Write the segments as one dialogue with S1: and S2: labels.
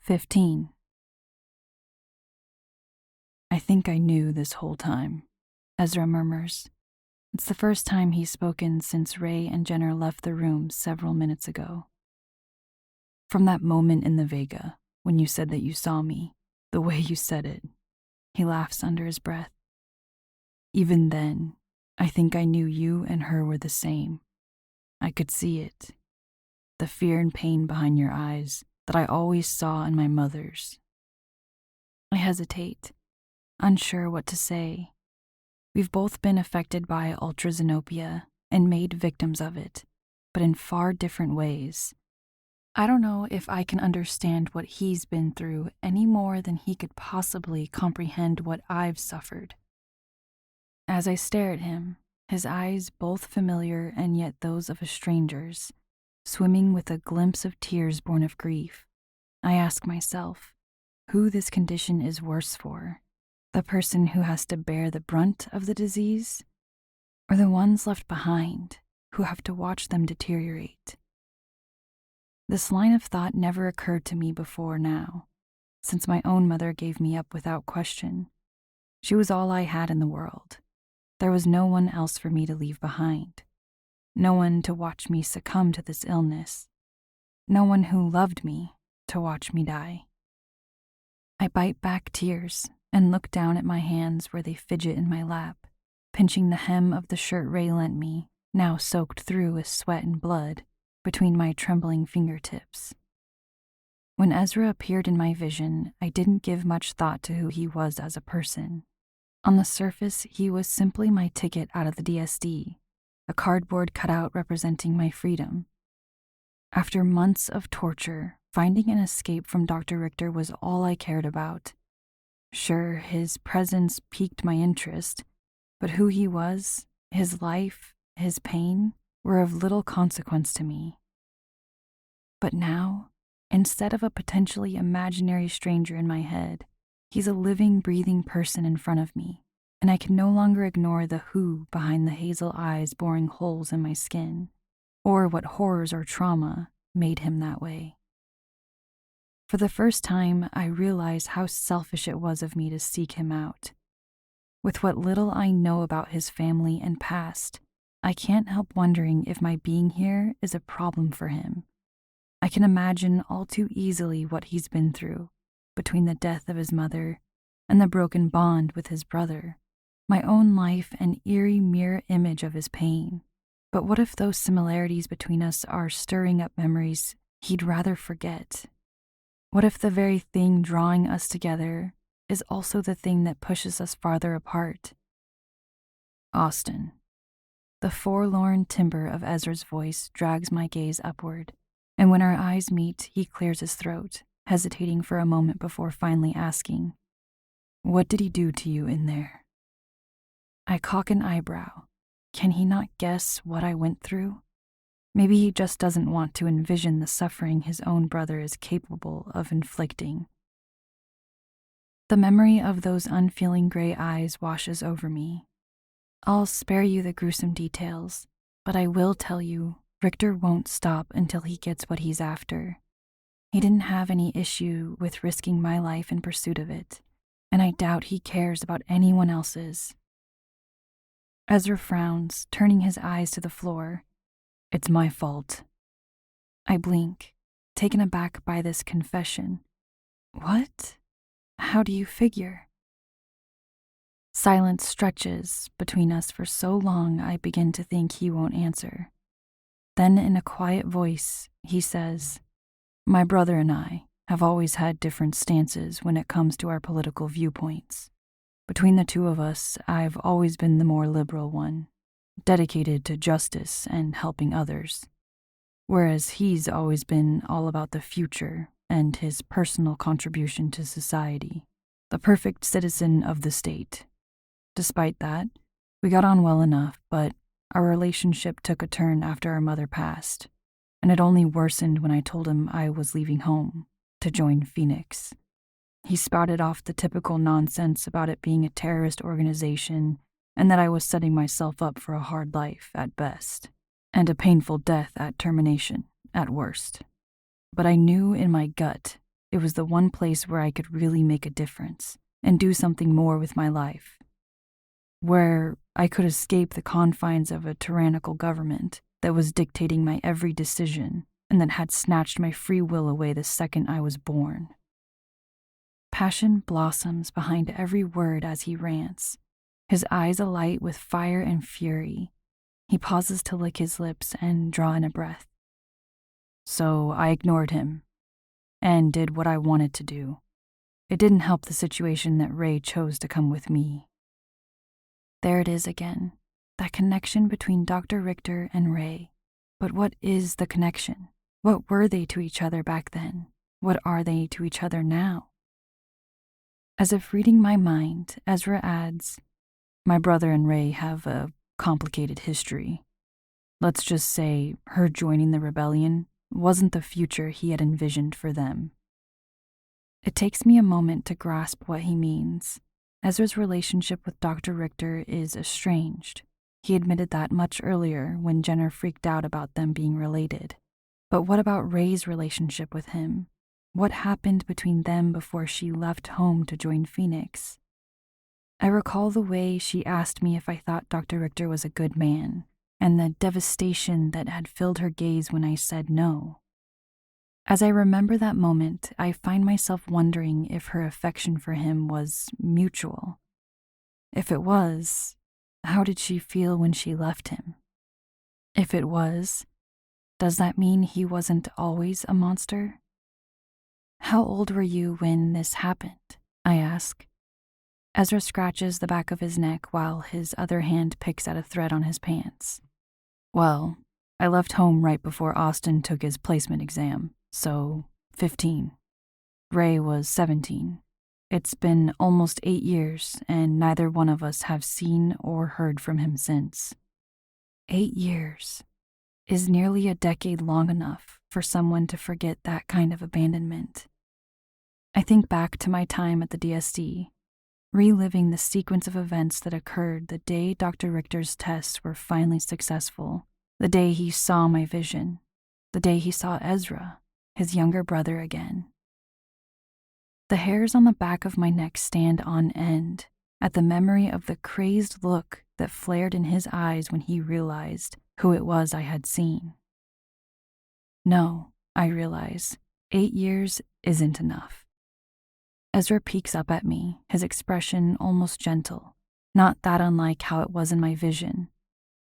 S1: 15. I think I knew this whole time, Ezra murmurs. It's the first time he's spoken since Ray and Jenner left the room several minutes ago. From that moment in the Vega, when you said that you saw me, the way you said it, he laughs under his breath. Even then, I think I knew you and her were the same. I could see it. The fear and pain behind your eyes that I always saw in my mother's. I hesitate, unsure what to say. We've both been affected by Ultraxenopia and made victims of it, but in far different ways. I don't know if I can understand what he's been through any more than he could possibly comprehend what I've suffered. As I stare at him, his eyes both familiar and yet those of a stranger's, swimming with a glimpse of tears born of grief, I ask myself who this condition is worse for. The person who has to bear the brunt of the disease, or the ones left behind who have to watch them deteriorate? This line of thought never occurred to me before now, since my own mother gave me up without question. She was all I had in the world. There was no one else for me to leave behind. No one to watch me succumb to this illness. No one who loved me to watch me die. I bite back tears and look down at my hands where they fidget in my lap, pinching the hem of the shirt Ray lent me, now soaked through with sweat and blood, between my trembling fingertips. When Ezra appeared in my vision, I didn't give much thought to who he was as a person. On the surface, he was simply my ticket out of the DSD, a cardboard cutout representing my freedom. After months of torture, finding an escape from Dr. Richter was all I cared about. Sure, his presence piqued my interest, but who he was, his life, his pain, were of little consequence to me. But now, instead of a potentially imaginary stranger in my head, he's a living, breathing person in front of me, and I can no longer ignore the who behind the hazel eyes boring holes in my skin, or what horrors or trauma made him that way. For the first time, I realize how selfish it was of me to seek him out. With what little I know about his family and past, I can't help wondering if my being here is a problem for him. I can imagine all too easily what he's been through, between the death of his mother and the broken bond with his brother, my own life an eerie mirror image of his pain. But what if those similarities between us are stirring up memories he'd rather forget? What if the very thing drawing us together is also the thing that pushes us farther apart? Austin. The forlorn timbre of Ezra's voice drags my gaze upward, and when our eyes meet, he clears his throat, hesitating for a moment before finally asking, "What did he do to you in there?" I cock an eyebrow. Can he not guess what I went through? Maybe he just doesn't want to envision the suffering his own brother is capable of inflicting. The memory of those unfeeling gray eyes washes over me. I'll spare you the gruesome details, but I will tell you, Richter won't stop until he gets what he's after. He didn't have any issue with risking my life in pursuit of it, and I doubt he cares about anyone else's. Ezra frowns, turning his eyes to the floor. It's my fault. I blink, taken aback by this confession. What? How do you figure? Silence stretches between us for so long I begin to think he won't answer. Then in a quiet voice, he says, "My brother and I have always had different stances when it comes to our political viewpoints. Between the two of us, I've always been the more liberal one, dedicated to justice and helping others, whereas he's always been all about the future and his personal contribution to society, the perfect citizen of the state. Despite that, we got on well enough, but our relationship took a turn after our mother passed, and it only worsened when I told him I was leaving home to join Phoenix. He spouted off the typical nonsense about it being a terrorist organization and that I was setting myself up for a hard life at best, and a painful death at termination at worst. But I knew in my gut it was the one place where I could really make a difference and do something more with my life. Where I could escape the confines of a tyrannical government that was dictating my every decision and that had snatched my free will away the second I was born. Passion blossoms behind every word as he rants, his eyes alight with fire and fury. He pauses to lick his lips and draw in a breath. So I ignored him and did what I wanted to do. It didn't help the situation that Ray chose to come with me. There it is again, that connection between Dr. Richter and Ray. But what is the connection? What were they to each other back then? What are they to each other now? As if reading my mind, Ezra adds, my brother and Ray have a complicated history. Let's just say her joining the rebellion wasn't the future he had envisioned for them. It takes me a moment to grasp what he means. Ezra's relationship with Dr. Richter is estranged. He admitted that much earlier when Jenner freaked out about them being related. But what about Ray's relationship with him? What happened between them before she left home to join Phoenix? I recall the way she asked me if I thought Dr. Richter was a good man, and the devastation that had filled her gaze when I said no. As I remember that moment, I find myself wondering if her affection for him was mutual. If it was, how did she feel when she left him? If it was, does that mean he wasn't always a monster? How old were you when this happened? I ask. Ezra scratches the back of his neck while his other hand picks at a thread on his pants. Well, I left home right before Austin took his placement exam, so 15. Ray was 17. It's been almost 8 years, and neither one of us have seen or heard from him since. 8 years. Is nearly a decade long enough for someone to forget that kind of abandonment? I think back to my time at the DSD, reliving the sequence of events that occurred the day Dr. Richter's tests were finally successful, the day he saw my vision, the day he saw Ezra, his younger brother, again. The hairs on the back of my neck stand on end at the memory of the crazed look that flared in his eyes when he realized who it was I had seen. No, I realize, 8 years isn't enough. Ezra peeks up at me, his expression almost gentle, not that unlike how it was in my vision.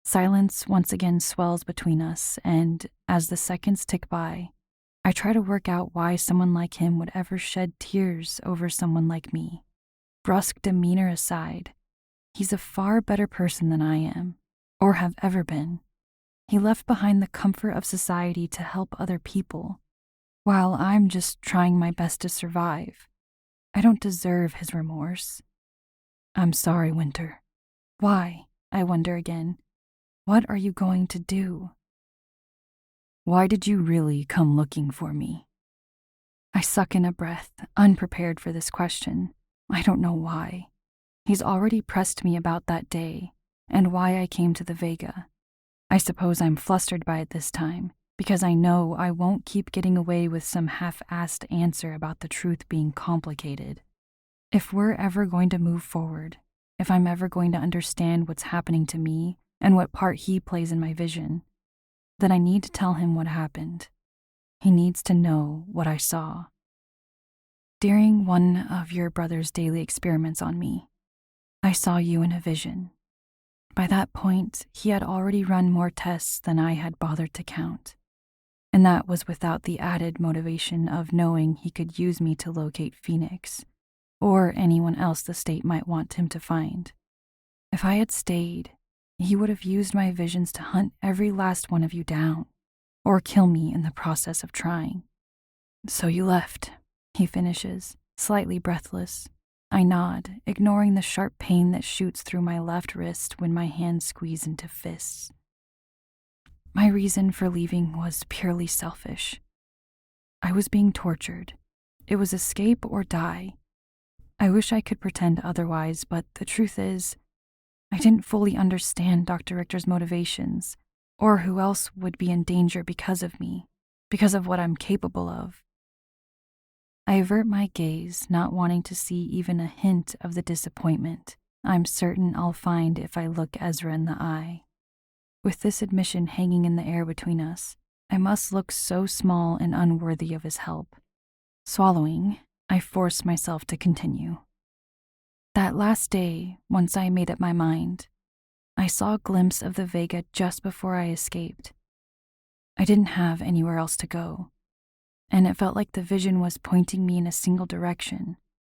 S1: Silence once again swells between us, and as the seconds tick by, I try to work out why someone like him would ever shed tears over someone like me. Brusque demeanor aside, he's a far better person than I am, or have ever been. He left behind the comfort of society to help other people, while I'm just trying my best to survive. I don't deserve his remorse. I'm sorry, Wynter. Why? I wonder again. What are you going to do? Why did you really come looking for me? I suck in a breath, unprepared for this question. I don't know why. He's already pressed me about that day, and why I came to the Vega. I suppose I'm flustered by it this time, because I know I won't keep getting away with some half-assed answer about the truth being complicated. If we're ever going to move forward, if I'm ever going to understand what's happening to me and what part he plays in my vision, then I need to tell him what happened. He needs to know what I saw. During one of your brother's daily experiments on me, I saw you in a vision. By that point, he had already run more tests than I had bothered to count. And that was without the added motivation of knowing he could use me to locate Phoenix, or anyone else the state might want him to find. If I had stayed, he would have used my visions to hunt every last one of you down, or kill me in the process of trying. So you left, he finishes, slightly breathless. I nod, ignoring the sharp pain that shoots through my left wrist when my hands squeeze into fists. My reason for leaving was purely selfish. I was being tortured. It was escape or die. I wish I could pretend otherwise, but the truth is, I didn't fully understand Dr. Richter's motivations, or who else would be in danger because of me, because of what I'm capable of. I I avert my gaze, not wanting to see even a hint of the disappointment I'm certain I'll find if I look Ezra in the eye. With this admission hanging in the air between us, I must look so small and unworthy of his help. Swallowing, I force myself to continue. That last day, once I made up my mind, I saw a glimpse of the Vega just before I escaped. I didn't have anywhere else to go, and it felt like the vision was pointing me in a single direction,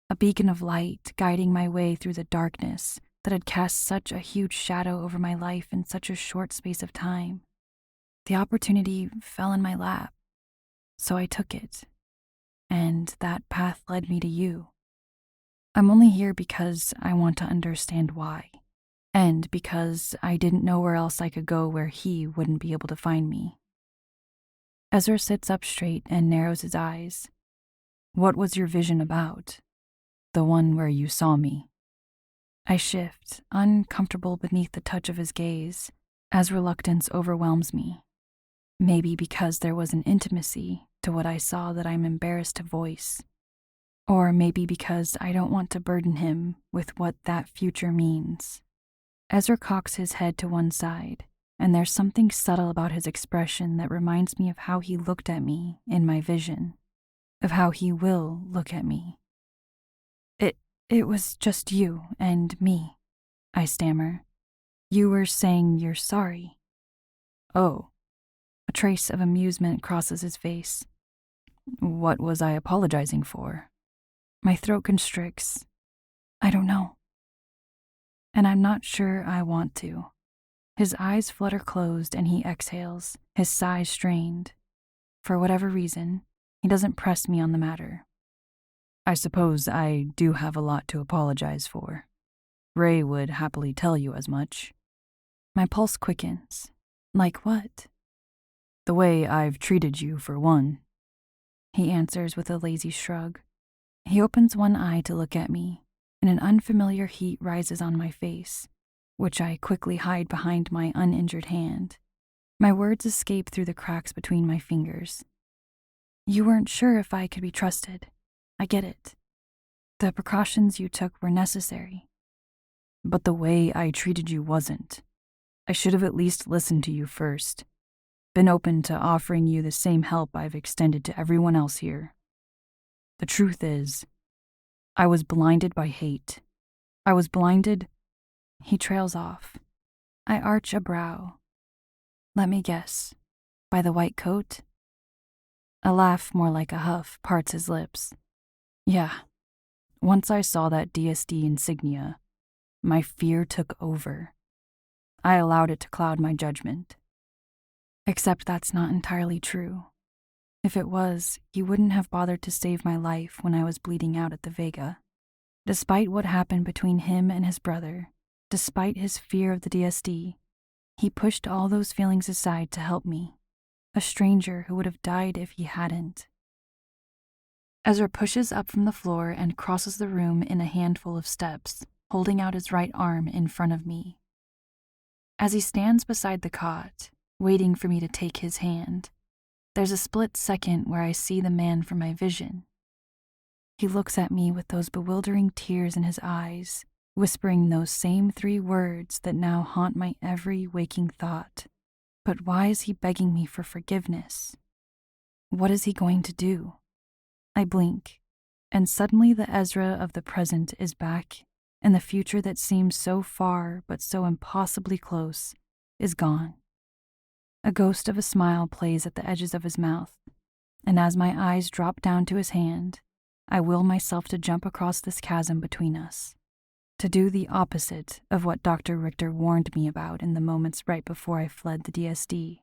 S1: a beacon of light guiding my way through the darkness that had cast such a huge shadow over my life in such a short space of time. The opportunity fell in my lap, so I took it, and that path led me to you. I'm only here because I want to understand why, and because I didn't know where else I could go where he wouldn't be able to find me. Ezra sits up straight and narrows his eyes. What was your vision about? The one where you saw me. I shift, uncomfortable beneath the touch of his gaze, as reluctance overwhelms me. Maybe because there was an intimacy to what I saw that I'm embarrassed to voice. Or maybe because I don't want to burden him with what that future means. Ezra cocks his head to one side, and there's something subtle about his expression that reminds me of how he looked at me in my vision, of how he will look at me. It was just you and me, I stammer. You were saying you're sorry. Oh. A trace of amusement crosses his face. What was I apologizing for? My throat constricts. I don't know. And I'm not sure I want to. His eyes flutter closed and he exhales, his sighs strained. For whatever reason, he doesn't press me on the matter. I suppose I do have a lot to apologize for. Ray would happily tell you as much. My pulse quickens. Like what? The way I've treated you, for one. He answers with a lazy shrug. He opens one eye to look at me, and an unfamiliar heat rises on my face, which I quickly hide behind my uninjured hand. My words escape through the cracks between my fingers. You weren't sure if I could be trusted. I get it. The precautions you took were necessary. But the way I treated you wasn't. I should have at least listened to you first. Been open to offering you the same help I've extended to everyone else here. The truth is, I was blinded by hate. I was blinded. He trails off. I arch a brow. Let me guess. By the white coat? A laugh more like a huff parts his lips. Yeah. Once I saw that DSD insignia, my fear took over. I allowed it to cloud my judgment. Except that's not entirely true. If it was, he wouldn't have bothered to save my life when I was bleeding out at the Vega. Despite what happened between him and his brother, despite his fear of the DSD, he pushed all those feelings aside to help me, a stranger who would have died if he hadn't. Ezra pushes up from the floor and crosses the room in a handful of steps, holding out his right arm in front of me. As he stands beside the cot, waiting for me to take his hand, there's a split second where I see the man from my vision. He looks at me with those bewildering tears in his eyes, whispering those same 3 words that now haunt my every waking thought. But why is he begging me for forgiveness? What is he going to do? I blink, and suddenly the Ezra of the present is back, and the future that seems so far but so impossibly close is gone. A ghost of a smile plays at the edges of his mouth, and as my eyes drop down to his hand, I will myself to jump across this chasm between us, to do the opposite of what Dr. Richter warned me about in the moments right before I fled the DSD.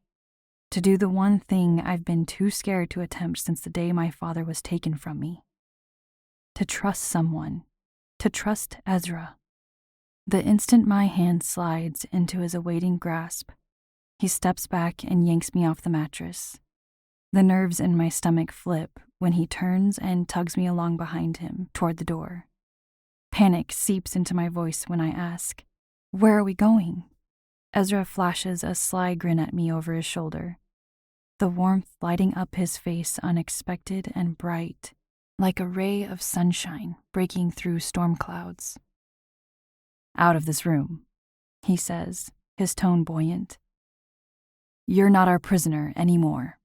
S1: To do the one thing I've been too scared to attempt since the day my father was taken from me. To trust someone. To trust Ezra. The instant my hand slides into his awaiting grasp, he steps back and yanks me off the mattress. The nerves in my stomach flip when he turns and tugs me along behind him toward the door. Panic seeps into my voice when I ask, "Where are we going?" Ezra flashes a sly grin at me over his shoulder, the warmth lighting up his face unexpected and bright, like a ray of sunshine breaking through storm clouds. "Out of this room," he says, his tone buoyant. "You're not our prisoner anymore."